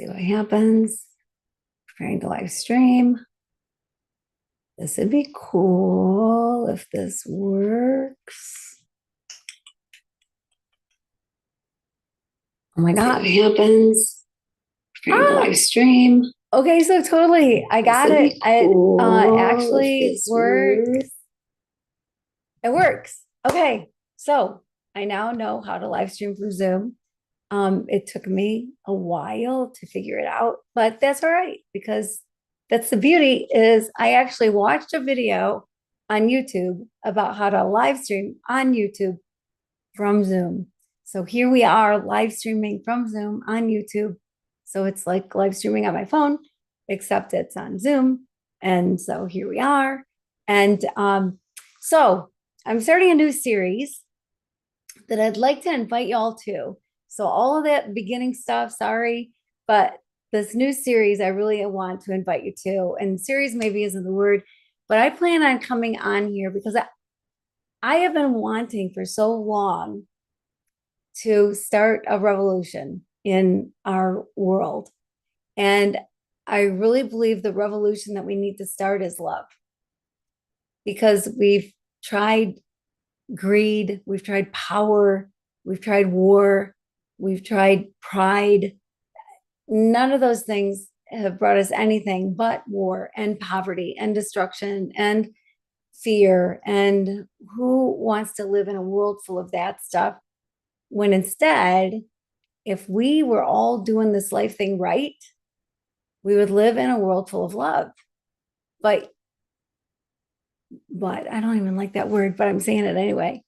See what happens. Preparing the live stream. This would be cool if this works. Oh my God. See what happens. Preparing the live stream. Okay, so totally. I got it. Cool it actually works. It works. Okay, so I now know how to live stream from Zoom. It took me a while to figure it out, but that's all right because that's the beauty is I actually watched a video on YouTube about how to live stream on YouTube from Zoom. So here we are live streaming from Zoom on YouTube. So it's like live streaming on my phone, except it's on Zoom. And so here we are. And so I'm starting a new series that I'd like to invite y'all to. So all of that beginning stuff, sorry, but this new series I really want to invite you to. And series maybe isn't the word, but I plan on coming on here because I have been wanting for so long to start a revolution in our world. And I really believe the revolution that we need to start is love. Because we've tried greed, we've tried power, we've tried war, we've tried pride. None of those things have brought us anything but war and poverty and destruction and fear. And who wants to live in a world full of that stuff when instead, if we were all doing this life thing right, we would live in a world full of love. But I don't even like that word, but I'm saying it anyway.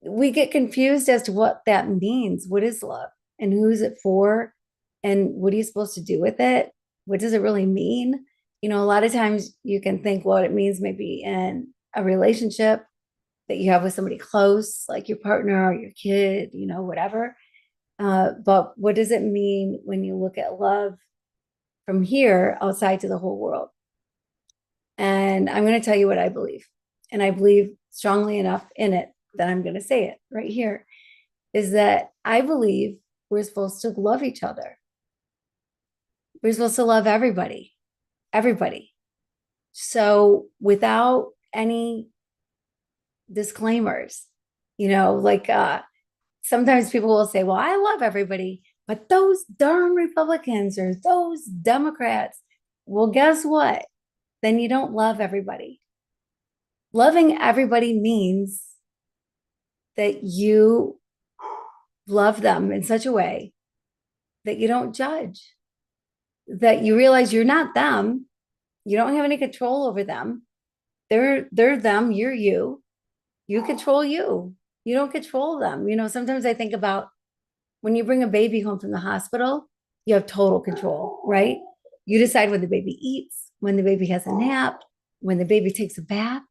We get confused as to what that means. What is love and who is it for? And what are you supposed to do with it? What does it really mean? You know, a lot of times you can think what it means maybe in a relationship that you have with somebody close, like your partner or your kid, you know, whatever. But what does it mean when you look at love from here outside to the whole world? And I'm going to tell you what I believe. And I believe strongly enough in it that I'm going to say it right here is that I believe we're supposed to love each other. We're supposed to love everybody, everybody. So without any disclaimers, you know, like sometimes people will say, well, I love everybody, but those darn Republicans or those Democrats, well, guess what? Then you don't love everybody. Loving everybody means that you love them in such a way that you don't judge, that you realize you're not them. You don't have any control over them. They're them, you're you. You control you. You don't control them. You know, sometimes I think about when you bring a baby home from the hospital, you have total control, right? You decide when the baby eats, when the baby has a nap, when the baby takes a bath.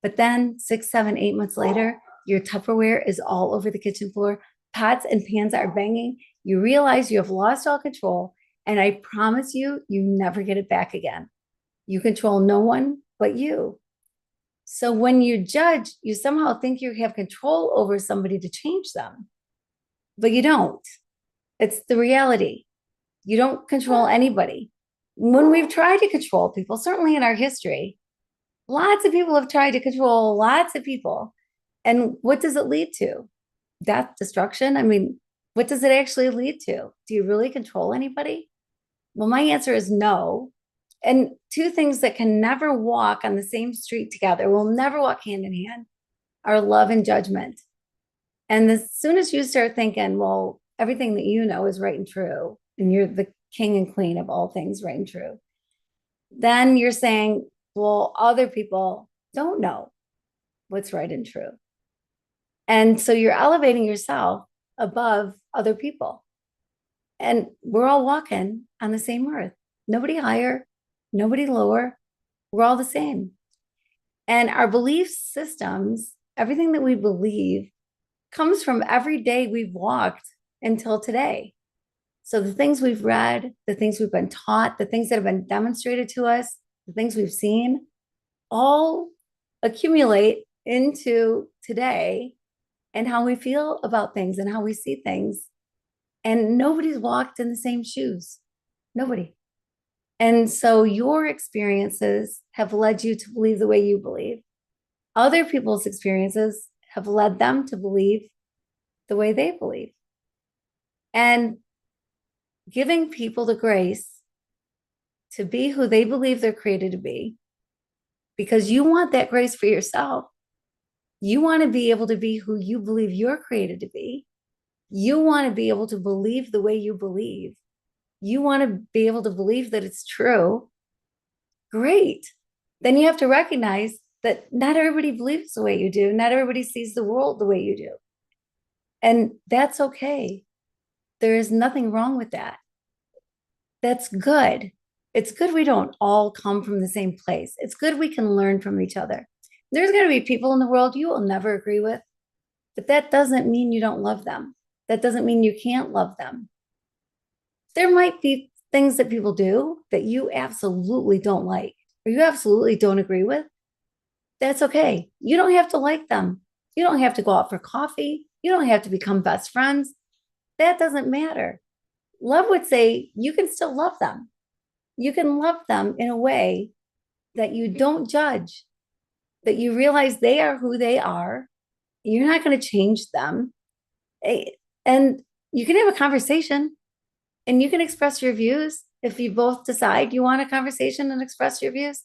But then 6, 7, 8 months later, your Tupperware is all over the kitchen floor. Pots and pans are banging. You realize you have lost all control. And I promise you, you never get it back again. You control no one but you. So when you judge, you somehow think you have control over somebody to change them, but you don't. It's the reality. You don't control anybody. When we've tried to control people, certainly in our history, lots of people have tried to control lots of people. And what does it lead to? Death, destruction? I mean, what does it actually lead to? Do you really control anybody? Well, my answer is no. And two things that can never walk on the same street together, will never walk hand in hand, are love and judgment. And as soon as you start thinking, well, everything that you know is right and true, and you're the king and queen of all things right and true, then you're saying, well, other people don't know what's right and true. And so you're elevating yourself above other people. And we're all walking on the same earth. Nobody higher, nobody lower. We're all the same. And our belief systems, everything that we believe, comes from every day we've walked until today. So the things we've read, the things we've been taught, the things that have been demonstrated to us, the things we've seen, all accumulate into today and how we feel about things and how we see things. And nobody's walked in the same shoes. Nobody. And so your experiences have led you to believe the way you believe. Other people's experiences have led them to believe the way they believe. And giving people the grace to be who they believe they're created to be, because you want that grace for yourself. You want to be able to be who you believe you're created to be. You want to be able to believe the way you believe. You want to be able to believe that it's true. Great. Then you have to recognize that not everybody believes the way you do. Not everybody sees the world the way you do. And that's okay. There is nothing wrong with that. That's good. It's good we don't all come from the same place. It's good we can learn from each other. There's going to be people in the world you will never agree with, but that doesn't mean you don't love them. That doesn't mean you can't love them. There might be things that people do that you absolutely don't like or you absolutely don't agree with. That's okay. You don't have to like them. You don't have to go out for coffee. You don't have to become best friends. That doesn't matter. Love would say you can still love them. You can love them in a way that you don't judge, that you realize they are who they are. You're not going to change them. And you can have a conversation and you can express your views. If you both decide you want a conversation and express your views,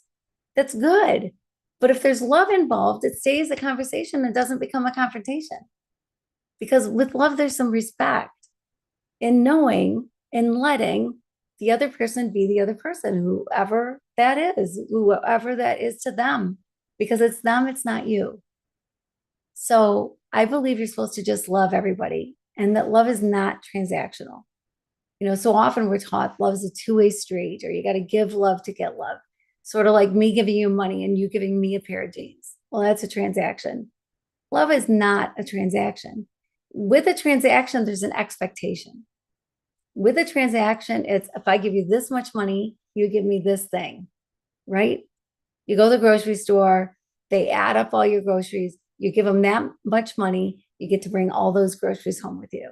that's good. But if there's love involved, it stays a conversation and doesn't become a confrontation. Because with love, there's some respect in knowing and letting the other person be the other person, whoever that is to them, because it's them, it's not you. So I believe you're supposed to just love everybody and that love is not transactional. So often we're taught love is a two-way street, or you got to give love to get love. Sort of like me giving you money and you giving me a pair of jeans. Well, that's a transaction. Love is not a transaction. With a transaction, there's an expectation. With a transaction, it's if I give you this much money, you give me this thing, right? You go to the grocery store, they add up all your groceries, you give them that much money, you get to bring all those groceries home with you.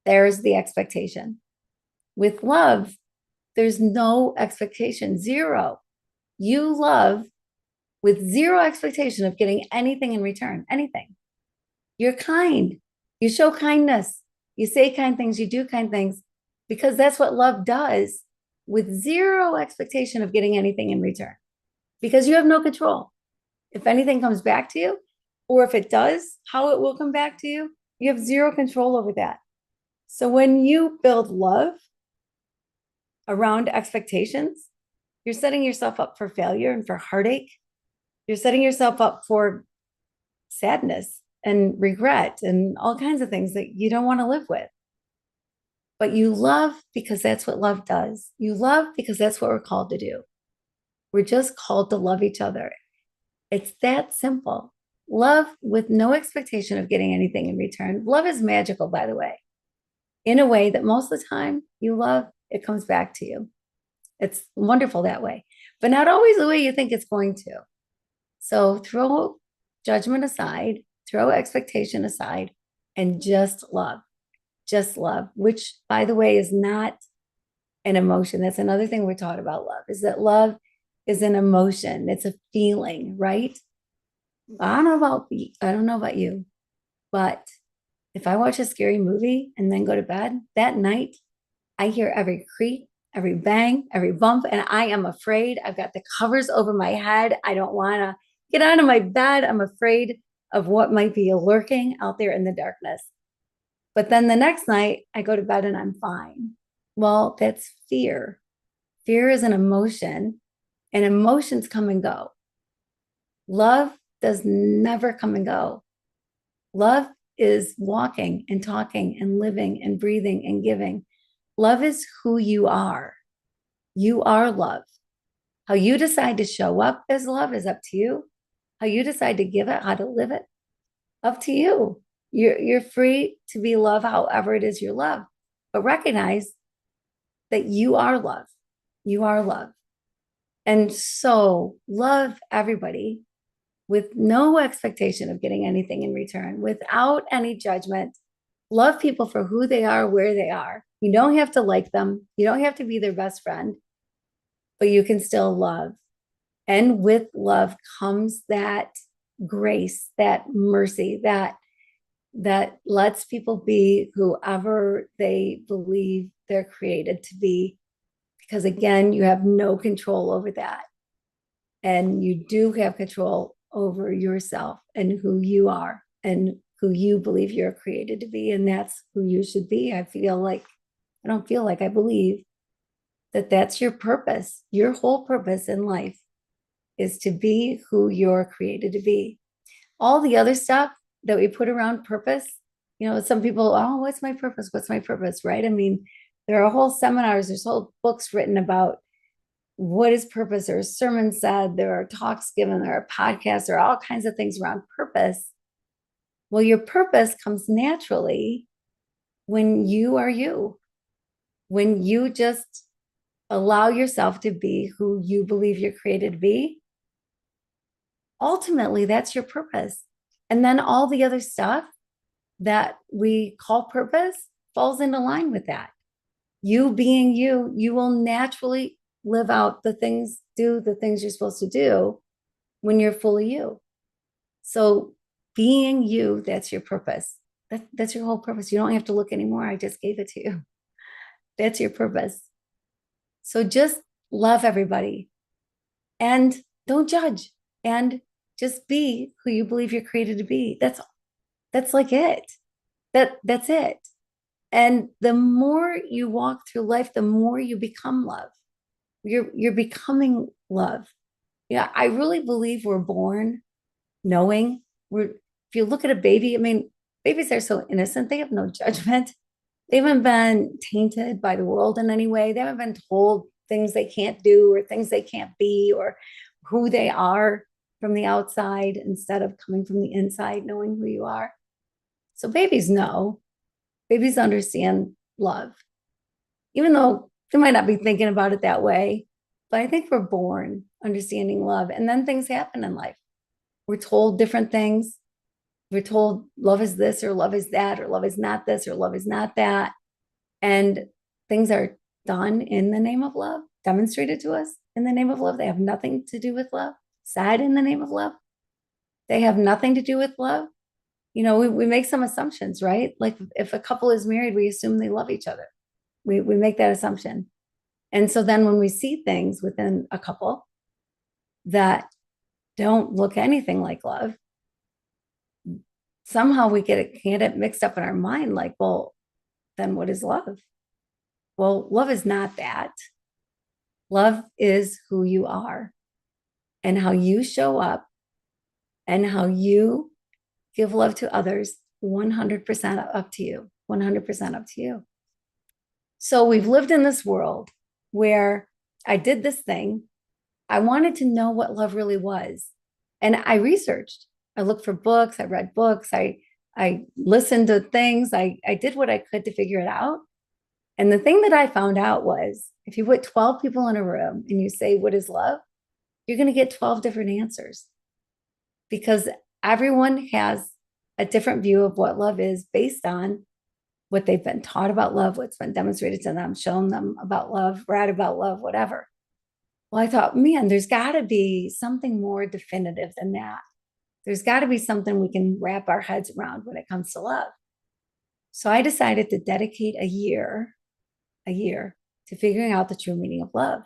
There's the expectation. With love, there's no expectation, zero. You love with zero expectation of getting anything in return, anything. You're kind. You show kindness. You say kind things. You do kind things because that's what love does with zero expectation of getting anything in return because you have no control. If anything comes back to you, or if it does, how it will come back to you, you have zero control over that. So when you build love around expectations, you're setting yourself up for failure and for heartache. You're setting yourself up for sadness and regret and all kinds of things that you don't want to live with. But you love because that's what love does. You love because that's what we're called to do. We're just called to love each other. It's that simple. Love with no expectation of getting anything in return. Love is magical, by the way, in a way that most of the time you love, it comes back to you. It's wonderful that way, but not always the way you think it's going to. So throw judgment aside, throw expectation aside, and just love. Just love, which, by the way, is not an emotion. That's another thing we're taught about love, is that love is an emotion. It's a feeling, right? I don't know about you, but if I watch a scary movie and then go to bed that night, I hear every creak, every bang, every bump, and I am afraid. I've got the covers over my head. I don't want to get out of my bed. I'm afraid of what might be lurking out there in the darkness. But then the next night, I go to bed and I'm fine. Well, that's fear. Fear is an emotion, and emotions come and go. Love does never come and go. Love is walking and talking and living and breathing and giving. Love is who you are. You are love. How you decide to show up as love is up to you. How you decide to give it, how to live it, up to you. You're free to be love however it is you love. But recognize that you are love. You are love. And so love everybody with no expectation of getting anything in return, without any judgment, Love people for who they are, where they are. You don't have to like them. You don't have to be their best friend, but you can still love. And with love comes that grace, that mercy, that lets people be whoever they believe they're created to be. Because again, you have no control over that. And you do have control over yourself and who you are and who you believe you're created to be. And that's who you should be. I believe that that's your purpose. Your whole purpose in life is to be who you're created to be. All the other stuff that we put around purpose, some people, oh, what's my purpose? What's my purpose? Right? I mean, there are whole seminars, there's whole books written about what is purpose. There are sermons said, there are talks given, there are podcasts, there are all kinds of things around purpose. Well, your purpose comes naturally when you are you, when you just allow yourself to be who you believe you're created to be. Ultimately, that's your purpose. And then all the other stuff that we call purpose falls into line with that. You being you, you will naturally live out do the things you're supposed to do when you're fully you. So being you, that's your purpose. That's your whole purpose. You don't have to look anymore. I just gave it to you. That's your purpose. So just love everybody and don't judge and just be who you believe you're created to be. That's like it. That's it. And the more you walk through life, the more you become love. You're becoming love. Yeah, I really believe we're born knowing. If you look at a baby, I mean, babies are so innocent, they have no judgment. They haven't been tainted by the world in any way. They haven't been told things they can't do or things they can't be or who they are from the outside instead of coming from the inside, knowing who you are. So babies know. Babies understand love, even though they might not be thinking about it that way. But I think we're born understanding love. And then things happen in life. We're told different things. We're told love is this or love is that or love is not this or love is not that. And things are done in the name of love, demonstrated to us in the name of love. They have nothing to do with love, said in the name of love. They have nothing to do with love. We make some assumptions, right? Like if a couple is married, we assume they love each other. We make that assumption. And so then when we see things within a couple that don't look anything like love, somehow we get it mixed up in our mind like, well, then what is love? Well, love is not that. Love is who you are and how you show up and how you give love to others 100% up to you, 100% up to you. So we've lived in this world where I did this thing. I wanted to know what love really was. And I researched. I looked for books. I read books. I listened to things. I did what I could to figure it out. And the thing that I found out was if you put 12 people in a room and you say, what is love? You're going to get 12 different answers because everyone has a different view of what love is based on what they've been taught about love, what's been demonstrated to them, shown them about love, read about love, whatever. Well, I thought, man, there's got to be something more definitive than that. There's got to be something we can wrap our heads around when it comes to love. So I decided to dedicate a year to figuring out the true meaning of love.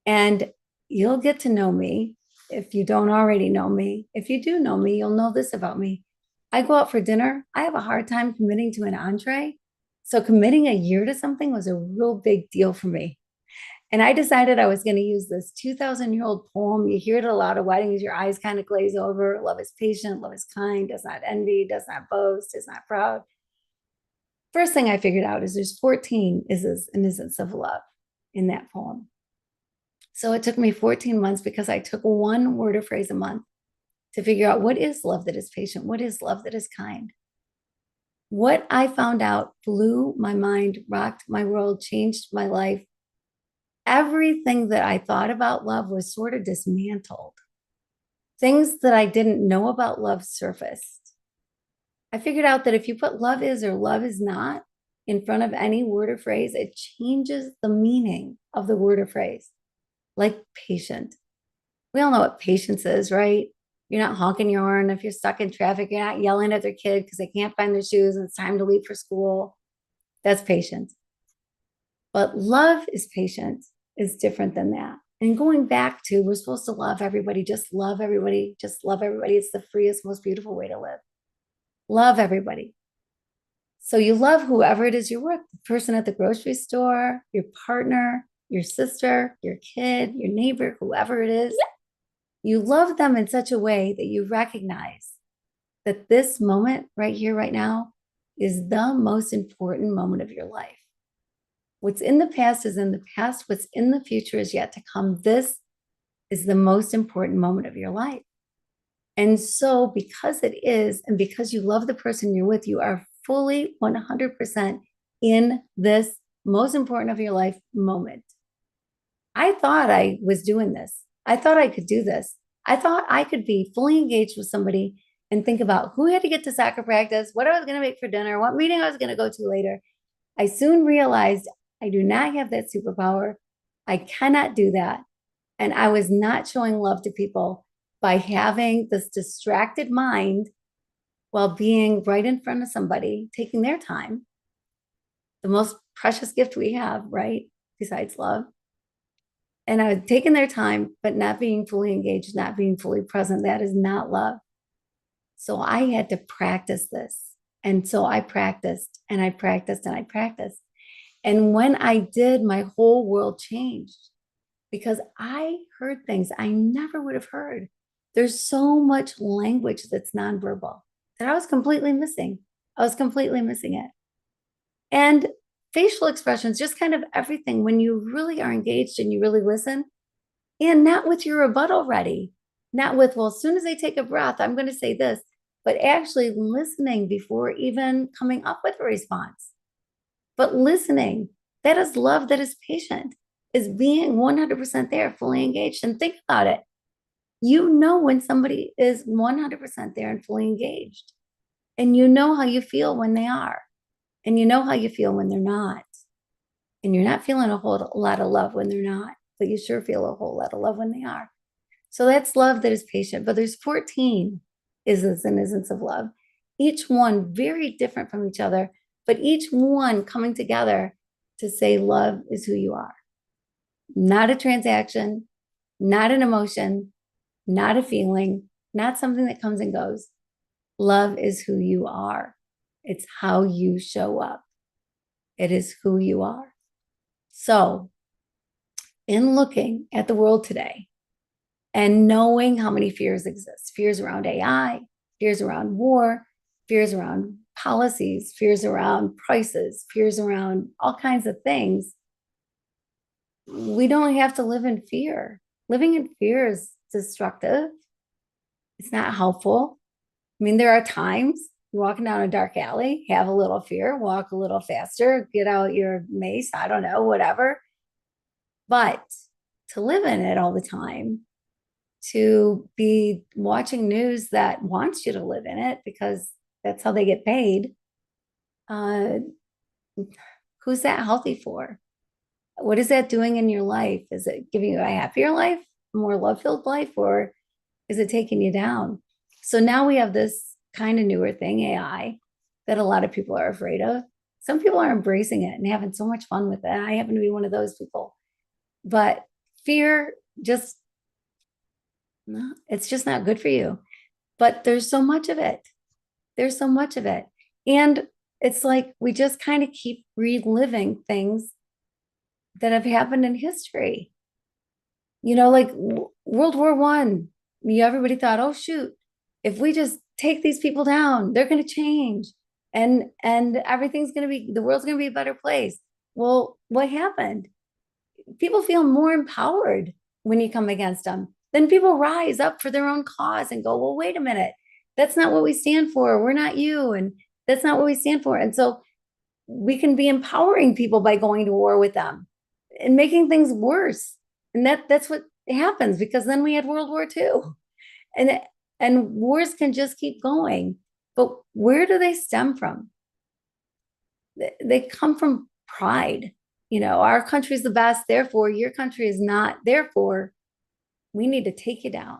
And you'll get to know me if you don't already know me. If you do know me, you'll know this about me. I go out for dinner. I have a hard time committing to an entree. So committing a year to something was a real big deal for me. And I decided I was going to use this 2,000-year-old poem. You hear it a lot at weddings. Your eyes kind of glaze over. Love is patient. Love is kind. Does not envy. Does not boast. Is not proud. First thing I figured out is there's 14 is's and isn't of love in that poem. So it took me 14 months because I took one word or phrase a month to figure out what is love that is patient? What is love that is kind? What I found out blew my mind, rocked my world, changed my life. Everything that I thought about love was sort of dismantled. Things that I didn't know about love surfaced. I figured out that if you put love is or love is not in front of any word or phrase, it changes the meaning of the word or phrase. Like patient. We all know what patience is, right? You're not honking your horn if you're stuck in traffic. You're not yelling at their kid because they can't find their shoes and it's time to leave for school. That's patience. But love is patient, is different than that. And going back to, we're supposed to love everybody, just love everybody, just love everybody. It's the freest, most beautiful way to live. Love everybody. So you love whoever it is you're with, the person at the grocery store, your partner, your sister, your kid, your neighbor, whoever it is. You love them in such a way that you recognize that this moment right here, right now, is the most important moment of your life. What's in the past is in the past. What's in the future is yet to come. This is the most important moment of your life. And so, because it is, and because you love the person you're with, you are fully 100% in this most important of your life moment. I thought I was doing this. I thought I could do this. I thought I could be fully engaged with somebody and think about who had to get to soccer practice, what I was going to make for dinner, what meeting I was going to go to later. I soon realized I do not have that superpower. I cannot do that. And I was not showing love to people by having this distracted mind while being right in front of somebody, taking their time, the most precious gift we have, right? Besides love. And I was taking their time, but not being fully engaged, not being fully present. That is not love. So I had to practice this. And so I practiced and I practiced and I practiced. And when I did, my whole world changed because I heard things I never would have heard. There's so much language that's nonverbal that I was completely missing. I was completely missing it. And facial expressions, just kind of everything when you really are engaged and you really listen, and not with your rebuttal ready, not with, well, as soon as I take a breath, I'm going to say this, but actually listening before even coming up with a response. But listening, that is love, that is patient, is being 100% there, fully engaged. And think about it. You know when somebody is 100% there and fully engaged, and you know how you feel when they are, and you know how you feel when they're not. And you're not feeling a whole lot of love when they're not, but you sure feel a whole lot of love when they are. So that's love that is patient. But there's 14 isn't and isn't of love, each one very different from each other, but each one coming together to say love is who you are. Not a transaction, not an emotion, not a feeling, not something that comes and goes. Love is who you are. It's how you show up. It is who you are. So, in looking at the world today and knowing how many fears exist, fears around AI, fears around war, fears around policies, fears around prices, fears around all kinds of things, we don't have to live in fear. Living in fear is destructive. It's not helpful. I mean, there are times you're walking down a dark alley, have a little fear, walk a little faster, get out your mace, I don't know, whatever. But to live in it all the time, to be watching news that wants you to live in it because that's how they get paid, uh, who's that healthy for? What is that doing in your life? Is it giving you a happier life, a more love-filled life, or is it taking you down? So now we have this kind of newer thing, AI, that a lot of people are afraid of. Some people are embracing it and having so much fun with it. I happen to be one of those people. But fear just, no, it's just not good for you. But there's so much of it. There's so much of it. And it's like we just kind of keep reliving things that have happened in history. You know, like World War One. Everybody thought, oh shoot, if we just take these people down, they're going to change, and everything's going to be, the world's going to be a better place. Well, what happened? People feel more empowered when you come against them. Then people rise up for their own cause and go, well, wait a minute, that's not what we stand for. We're not you, and that's not what we stand for. And so we can be empowering people by going to war with them and making things worse. And that's what happens, because then we had World War II. And wars can just keep going. But where do they stem from? They come from pride. Our country is the best, therefore your country is not, therefore we need to take you down.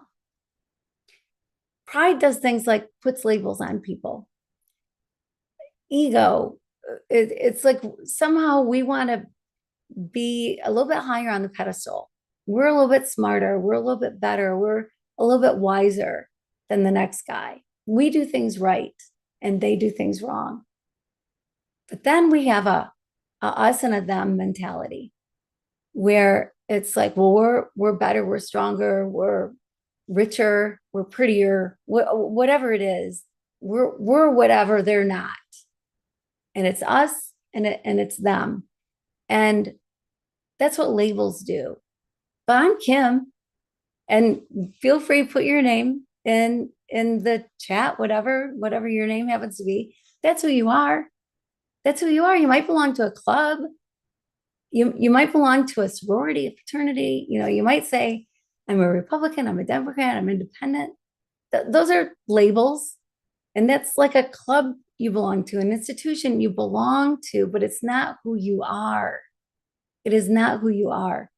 Pride does things like puts labels on people. Ego, it's like somehow we want to be a little bit higher on the pedestal. We're a little bit smarter, we're a little bit better, we're a little bit wiser than the next guy. We do things right and they do things wrong. But then we have a us and a them mentality where it's like, well, we're better, we're stronger, we're richer, we're prettier, whatever it is. We're whatever they're not. And it's us and it's them. And that's what labels do. But I'm Kim, and feel free to put your name in the chat, whatever your name happens to be. That's who you are. That's who you are. You might belong to a club. You might belong to a sorority, a fraternity. You might say, I'm a Republican, I'm a Democrat, I'm independent. Those are labels. And that's like a club you belong to, an institution you belong to, but it's not who you are. It is not who you are.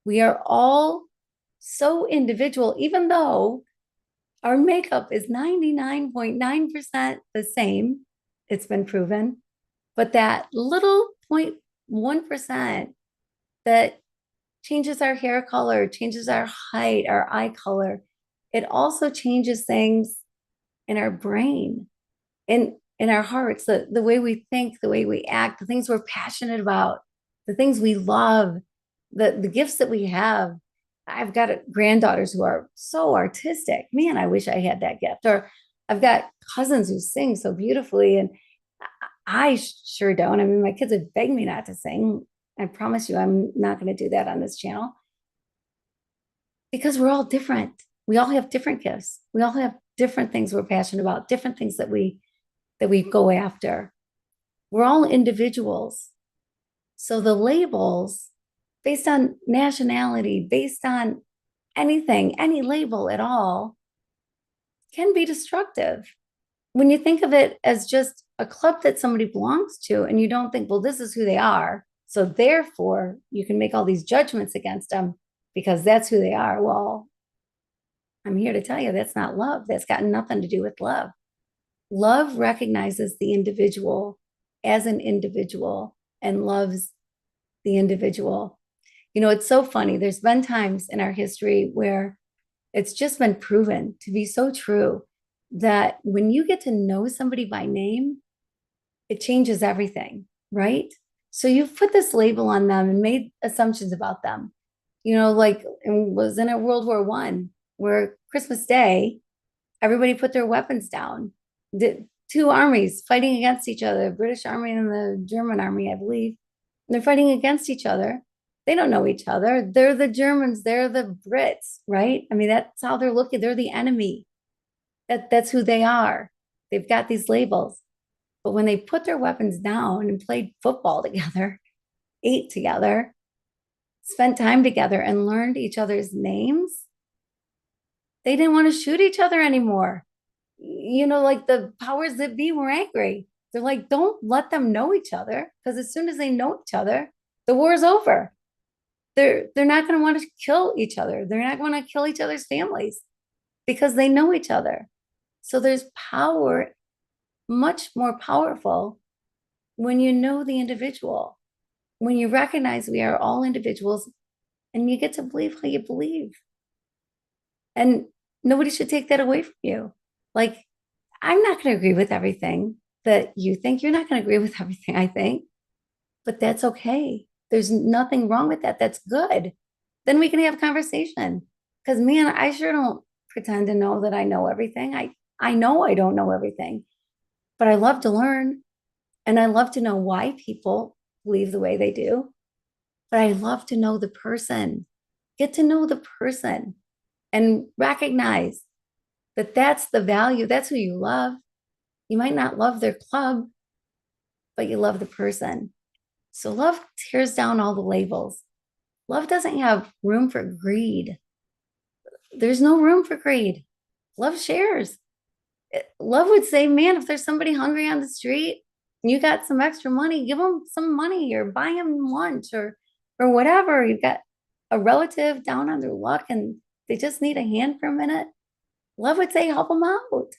We are all so individual, even though our makeup is 99.9% the same. It's been proven. But that little 0.1% that changes our hair color, changes our height, our eye color, it also changes things in our brain, in our hearts, the way we think, the way we act, the things we're passionate about, the things we love, the gifts that we have. I've got granddaughters who are so artistic. Man, I wish I had that gift. Or I've got cousins who sing so beautifully, and I sure don't. I mean, my kids have begged me not to sing. I promise you, I'm not going to do that on this channel because we're all different. We all have different gifts. We all have different things we're passionate about, different things that we go after. We're all individuals. So the labels based on nationality, based on anything, any label at all, can be destructive. When you think of it as just a club that somebody belongs to, and you don't think, well, this is who they are, so therefore you can make all these judgments against them because that's who they are. Well, I'm here to tell you that's not love. That's got nothing to do with love. Love recognizes the individual as an individual and loves the individual. It's so funny. There's been times in our history where it's just been proven to be so true that when you get to know somebody by name, it changes everything, right? So you've put this label on them and made assumptions about them. Like it was in a World War I, where Christmas Day, everybody put their weapons down. The two armies fighting against each other, the British army and the German army, I believe. And they're fighting against each other. They don't know each other. They're the Germans, they're the Brits, right? I mean, that's how they're looking. They're the enemy. That's who they are. They've got these labels. But when they put their weapons down and played football together, ate together, spent time together, and learned each other's names, they didn't want to shoot each other anymore. Like the powers that be were angry. They're like, don't let them know each other, because as soon as they know each other, the war's over. They're not going to want to kill each other. They're not going to kill each other's families because they know each other. So there's power, much more powerful, when you know the individual, when you recognize we are all individuals and you get to believe how you believe. And nobody should take that away from you. Like, I'm not going to agree with everything that you think. You're not going to agree with everything I think, but that's okay. There's nothing wrong with that. That's good. Then we can have a conversation. Because, man, I sure don't pretend to know that I know everything. I know I don't know everything, but I love to learn. And I love to know why people believe the way they do. But I love to know the person, get to know the person and recognize that that's the value. That's who you love. You might not love their club, but you love the person. So love tears down all the labels. Love doesn't have room for greed. There's no room for greed. Love shares. Love would say, man, if there's somebody hungry on the street and you got some extra money, give them some money or buy them lunch or whatever. You've got a relative down on their luck and they just need a hand for a minute. Love would say, help them out.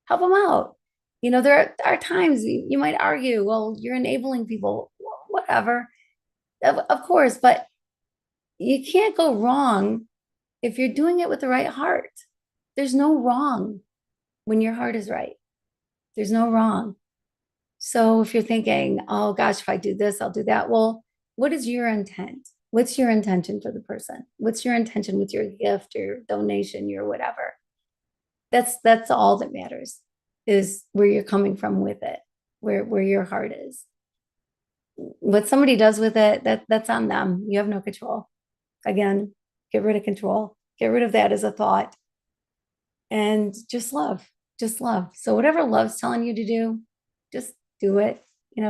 Help them out. There are times you might argue, well, you're enabling people, whatever. Of course, but you can't go wrong if you're doing it with the right heart. There's no wrong when your heart is right. There's no wrong. So if you're thinking, oh gosh, if I do this, I'll do that. Well, what is your intent? What's your intention for the person? What's your intention with your gift or your donation, your whatever? That's all that matters, is where you're coming from with it, where your heart is. What somebody does with it, that's on them. You have no control. Again, get rid of control. Get rid of that as a thought and just love. Just love. So whatever love's telling you to do, just do it.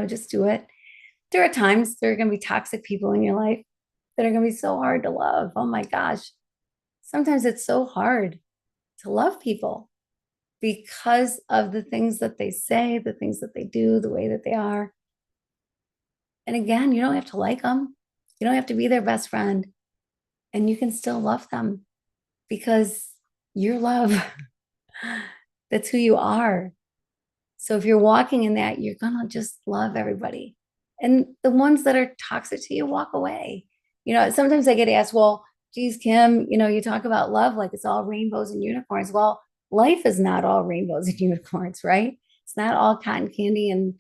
Just do it. There are times there are going to be toxic people in your life that are going to be so hard to love. Oh my gosh. Sometimes it's so hard to love people because of the things that they say, the things that they do, the way that they are. And again, you don't have to like them. You don't have to be their best friend. And you can still love them because you're love. That's who you are. So if you're walking in that, you're going to just love everybody. And the ones that are toxic to you, walk away. Sometimes I get asked, well, geez, Kim, you talk about love like it's all rainbows and unicorns. Well, life is not all rainbows and unicorns, right? It's not all cotton candy and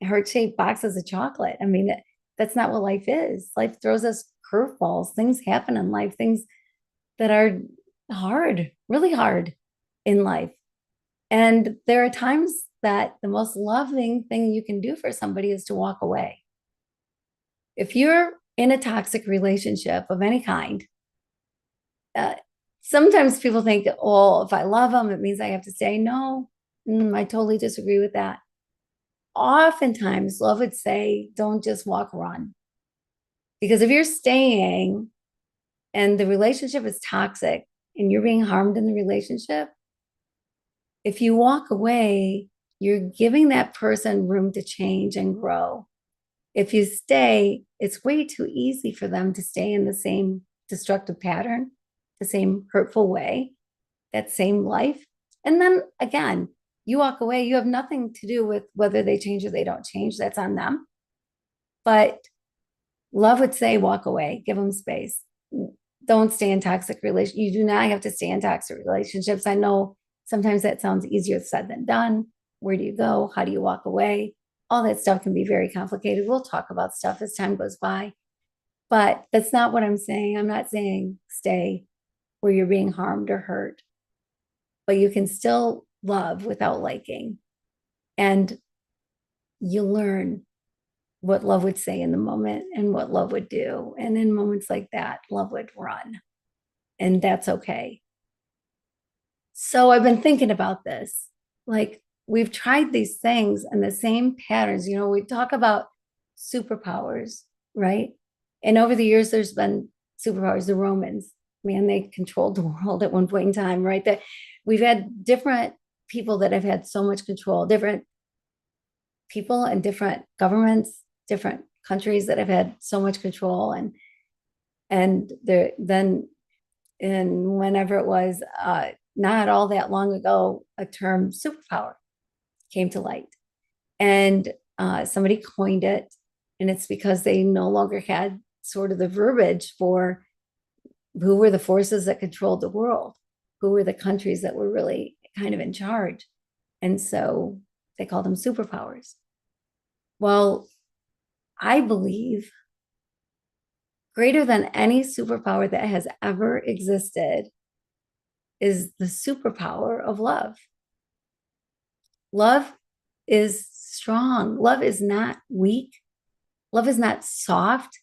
heart-shaped boxes of chocolate. I mean, that's not what life is. Life throws us curveballs. Things happen in life, things that are hard, really hard in life. And there are times that the most loving thing you can do for somebody is to walk away. If you're in a toxic relationship of any kind, sometimes people think, well, if I love them, it means I have to stay. No, I totally disagree with that. Oftentimes, love would say, don't just walk, run. Because if you're staying and the relationship is toxic and you're being harmed in the relationship, if you walk away, you're giving that person room to change and grow. If you stay, it's way too easy for them to stay in the same destructive pattern, the same hurtful way, that same life. And then again, you walk away, you have nothing to do with whether they change or they don't change. That's on them. But love would say, walk away, give them space. Don't stay in toxic relationships. You do not have to stay in toxic relationships. I know sometimes that sounds easier said than done. Where do you go? How do you walk away? All that stuff can be very complicated. We'll talk about stuff as time goes by. But that's not what I'm saying. I'm not saying stay where you're being harmed or hurt. But you can still love without liking. And you learn what love would say in the moment and what love would do. And in moments like that, love would run. And that's okay. So I've been thinking about this. Like, we've tried these things and the same patterns. We talk about superpowers, right? And over the years, there's been superpowers. The Romans, man, they controlled the world at one point in time, right? That we've had different people that have had so much control, different people and different governments, different countries that have had so much control. And then whenever it was, not all that long ago, a term superpower came to light. And somebody coined it. And it's because they no longer had sort of the verbiage for who were the forces that controlled the world, who were the countries that were really kind of in charge. And so they called them superpowers. Well, I believe greater than any superpower that has ever existed is the superpower of love. Love is strong. Love is not weak. Love is not soft.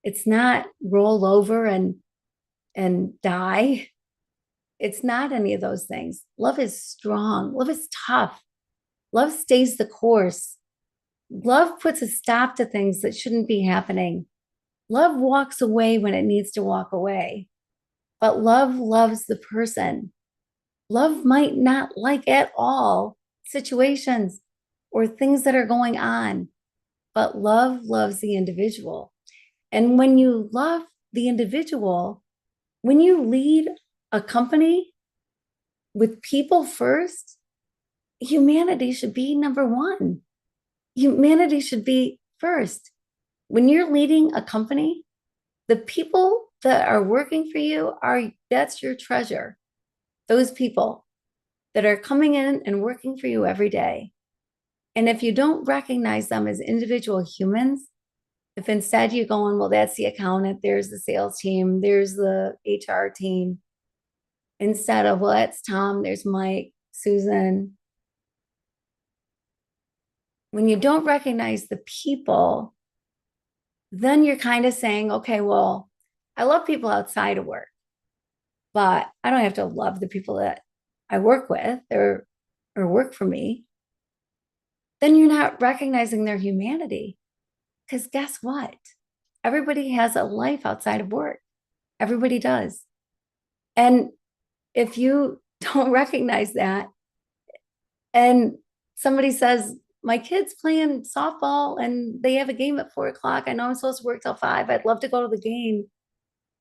It's not roll over and die. It's not any of those things. Love is strong. Love is tough. Love stays the course. Love puts a stop to things that shouldn't be happening. Love walks away when it needs to walk away. But love loves the person. Love might not like at all situations or things that are going on, but love loves the individual. And when you love the individual, when you lead a company with people first, humanity should be number one. Humanity should be first. When you're leading a company, the people that are working for you that's your treasure. Those people that are coming in and working for you every day. And if you don't recognize them as individual humans, if instead you're going, well, that's the accountant, there's the sales team, there's the HR team, instead of, well, that's Tom, there's Mike, Susan. When you don't recognize the people, then you're kind of saying, okay, well, I love people outside of work, but I don't have to love the people that I work with or work for me. Then you're not recognizing their humanity. Because guess what? Everybody has a life outside of work. Everybody does. And if you don't recognize that, and somebody says, my kid's playing softball and they have a game at 4 o'clock. I know I'm supposed to work till 5. I'd love to go to the game.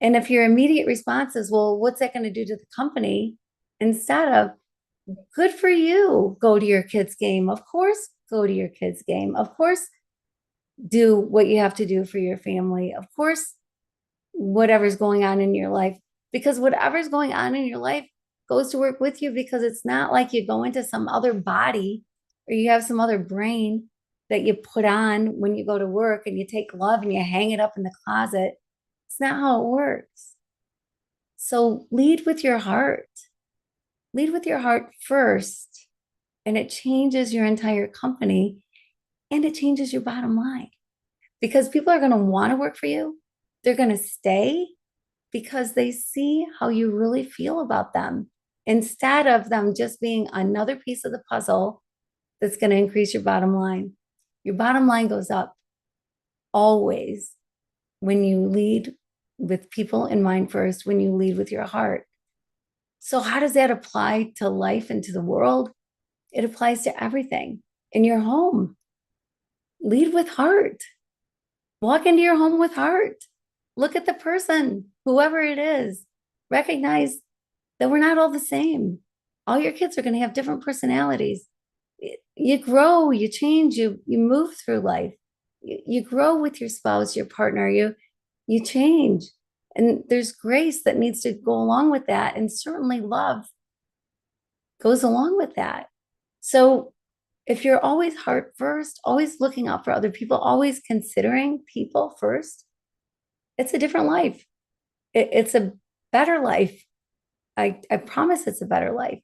And if your immediate response is, well, what's that going to do to the company? Instead of, good for you, go to your kid's game. Of course, go to your kid's game. Of course, do what you have to do for your family. Of course, whatever's going on in your life, because whatever's going on in your life goes to work with you, because it's not like you go into some other body or you have some other brain that you put on when you go to work and you take love and you hang it up in the closet. It's not how it works. So lead with your heart. Lead with your heart first, and it changes your entire company and it changes your bottom line, because people are going to want to work for you. They're going to stay because they see how you really feel about them, instead of them just being another piece of the puzzle that's going to increase your bottom line. Your bottom line goes up always when you lead with people in mind first, when you lead with your heart. So how does that apply to life and to the world? It applies to everything. In your home, lead with heart. Walk into your home with heart. Look at the person, whoever it is. Recognize that we're not all the same. All your kids are going to have different personalities. You grow, you change, you move through life. You grow with your spouse, your partner, you change. And there's grace that needs to go along with that. And certainly love goes along with that. So if you're always heart first, always looking out for other people, always considering people first, it's a different life. It's a better life. I promise it's a better life.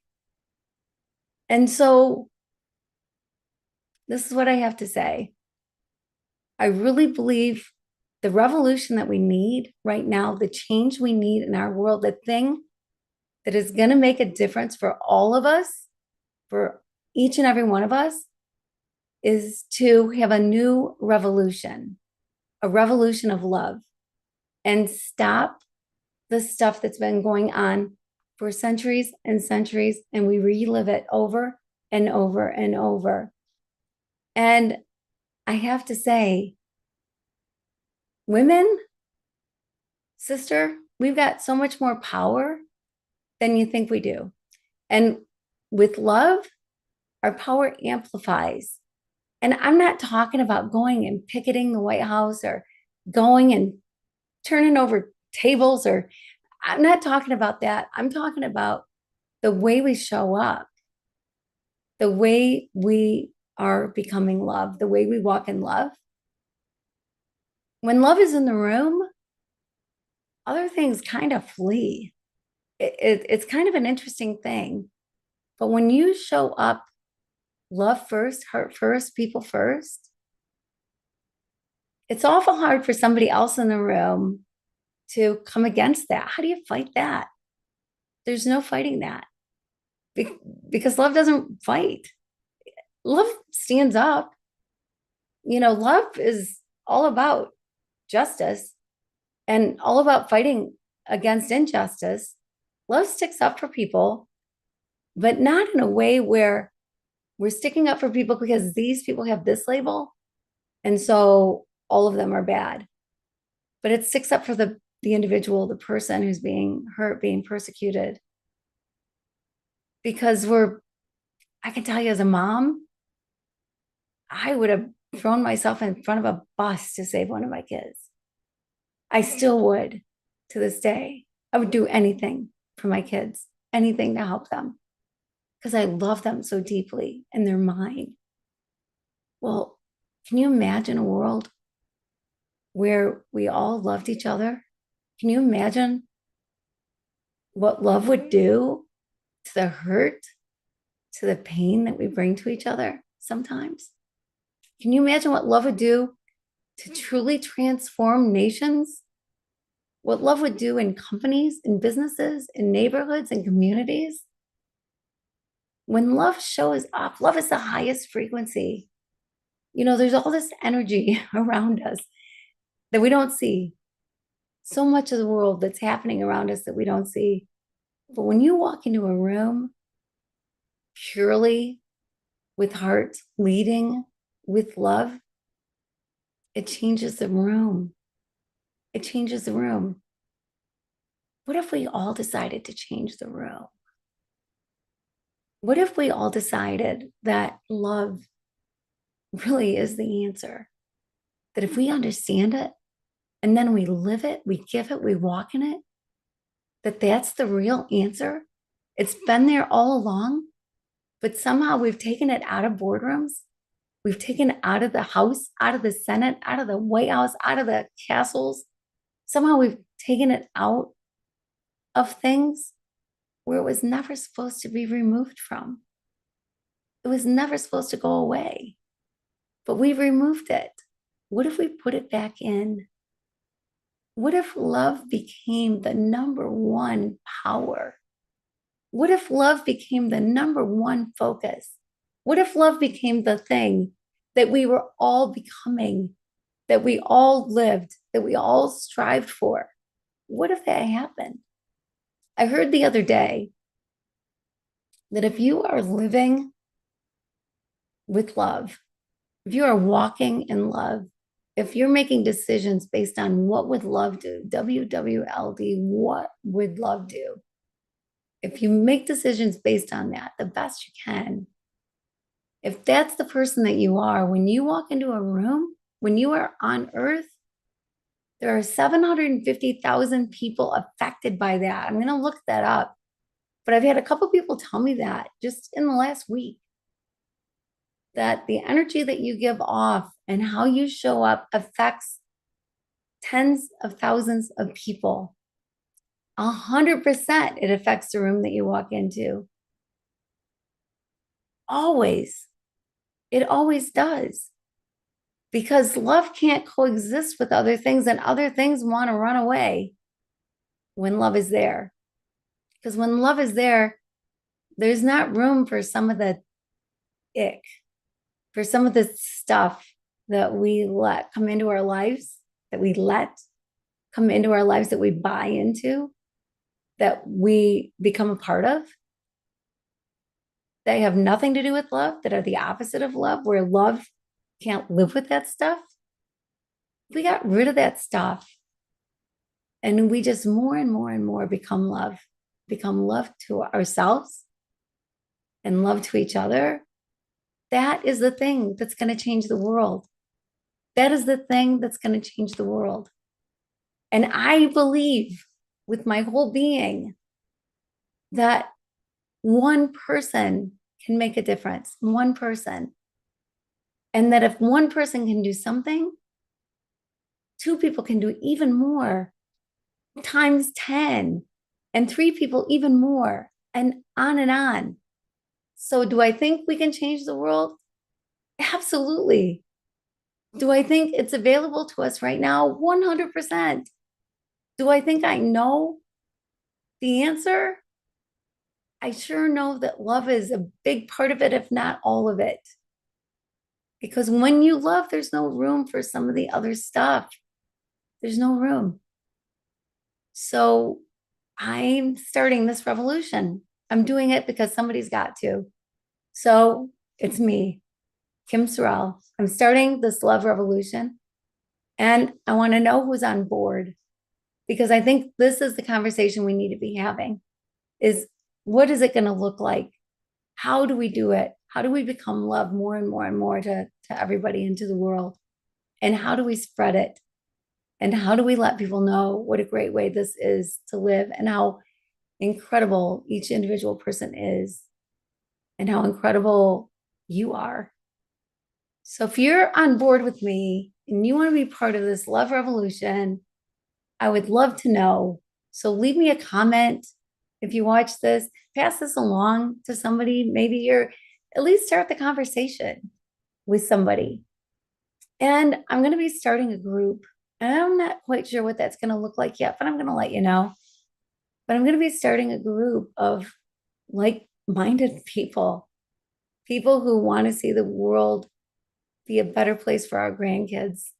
And so this is what I have to say. I really believe the revolution that we need right now, the change we need in our world, the thing that is going to make a difference for all of us, for each and every one of us, is to have a new revolution, a revolution of love, and stop the stuff that's been going on for centuries and centuries, and we relive it over and over and over. And I have to say, women, sister, we've got so much more power than you think we do. And with love, our power amplifies. And I'm not talking about going and picketing the White House or going and turning over tables, or I'm not talking about that. I'm talking about the way we show up, the way we are becoming love, the way we walk in love. When love is in the room, other things kind of flee. It's kind of an interesting thing. But when you show up love first, heart first, people first, it's awful hard for somebody else in the room to come against that. How do you fight that? There's no fighting that, because love doesn't fight. Love stands up. Love is all about justice and all about fighting against injustice. Love sticks up for people, but not in a way where We're sticking up for people because these people have this label. And so all of them are bad. But it sticks up for the individual, the person who's being hurt, being persecuted. Because I can tell you as a mom, I would have thrown myself in front of a bus to save one of my kids. I still would to this day. I would do anything for my kids, anything to help them because I love them so deeply and they're mine. Well, can you imagine a world where we all loved each other? Can you imagine what love would do to the hurt, to the pain that we bring to each other sometimes? Can you imagine what love would do to truly transform nations? What love would do in companies, in businesses, in neighborhoods, and communities? When love shows up, love is the highest frequency. There's all this energy around us that we don't see. So much of the world that's happening around us that we don't see. But when you walk into a room purely with heart, leading with love, it changes the room. It changes the room. What if we all decided to change the room? What if we all decided that love really is the answer? That if we understand it and then we live it, we give it, we walk in it, that's the real answer. It's been there all along, but somehow we've taken it out of boardrooms. We've taken it out of the House, out of the Senate, out of the White House, out of the castles. Somehow we've taken it out of things where it was never supposed to be removed from. It was never supposed to go away, but we removed it. What if we put it back in? What if love became the number one power? What if love became the number one focus? What if love became the thing that we were all becoming, that we all lived, that we all strived for? What if that happened? I heard the other day that if you are living with love, if you are walking in love, if you're making decisions based on what would love do, WWLD, what would love do? If you make decisions based on that, the best you can, if that's the person that you are, when you walk into a room, when you are on earth, there are 750,000 people affected by that. I'm going to look that up. But I've had a couple people tell me that just in the last week, that the energy that you give off and how you show up affects tens of thousands of people. 100% it affects the room that you walk into. Always. It always does. Because love can't coexist with other things, and other things want to run away when love is there. Because when love is there, there's not room for some of the ick, for some of the stuff that we let come into our lives, that we let come into our lives, that we buy into, that we become a part of. They have nothing to do with love, that are the opposite of love, where love can't live with that stuff. We got rid of that stuff. And we just more and more and more become love to ourselves and love to each other. That is the thing that's going to change the world. That is the thing that's going to change the world. And I believe with my whole being that one person can make a difference, one person. And that if one person can do something, two people can do even more, times 10, and three people even more, and on and on. So do I think we can change the world? Absolutely. Do I think it's available to us right now? 100%. Do I think I know the answer? I sure know that love is a big part of it, if not all of it. Because when you love, there's no room for some of the other stuff. There's no room. So I'm starting this revolution. I'm doing it because somebody's got to. So It's me, Kim Sorrelle. I'm starting this love revolution, and I want to know who's on board because I think this is the conversation we need to be having is what is it going to look like? How do we do it? How do we become love more and more and more to everybody into the world? And how do we spread it? And how do we let people know what a great way this is to live and how incredible each individual person is and how incredible you are? So if you're on board with me and you want to be part of this love revolution, I would love to know. So leave me a comment if you watch this, pass this along to somebody. Maybe you're at least start the conversation with somebody. And I'm going to be starting a group. And I'm not quite sure what that's going to look like yet, but I'm going to let you know. But I'm going to be starting a group of like minded people, people who want to see the world be a better place for our grandkids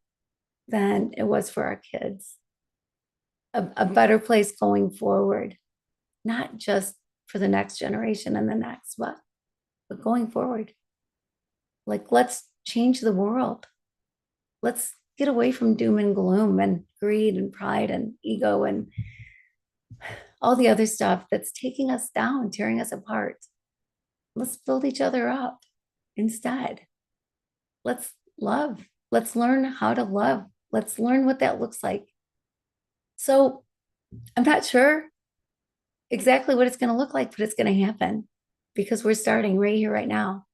than it was for our kids, a better place going forward, not just for the next generation and the next, but going forward. Like, let's change the world. Let's get away from doom and gloom and greed and pride and ego and all the other stuff that's taking us down, tearing us apart. Let's build each other up instead. Let's love. Let's learn how to love. Let's learn what that looks like. So I'm not sure exactly what it's going to look like, but it's going to happen because we're starting right here, right now.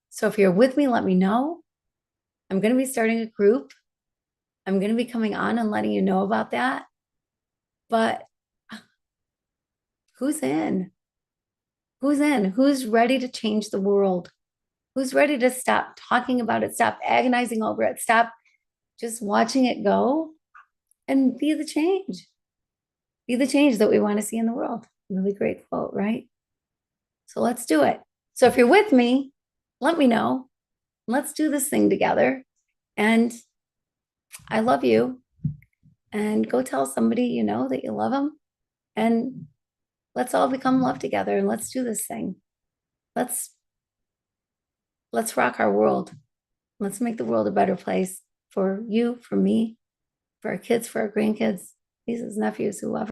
So if you're with me, let me know. I'm going to be starting a group. I'm going to be coming on and letting you know about that. But who's in? Who's in? Who's ready to change the world? Who's ready to stop talking about it, stop agonizing over it, stop just watching it go and be the change? Be the change that we want to see in the world. Really great quote, right? So let's do it. So if you're with me, let me know. Let's do this thing together. And I love you. And go tell somebody you know that you love them. And let's all become love together and let's do this thing. Let's rock our world. Let's make the world a better place for you, for me, for our kids, for our grandkids, nieces, nephews, whoever.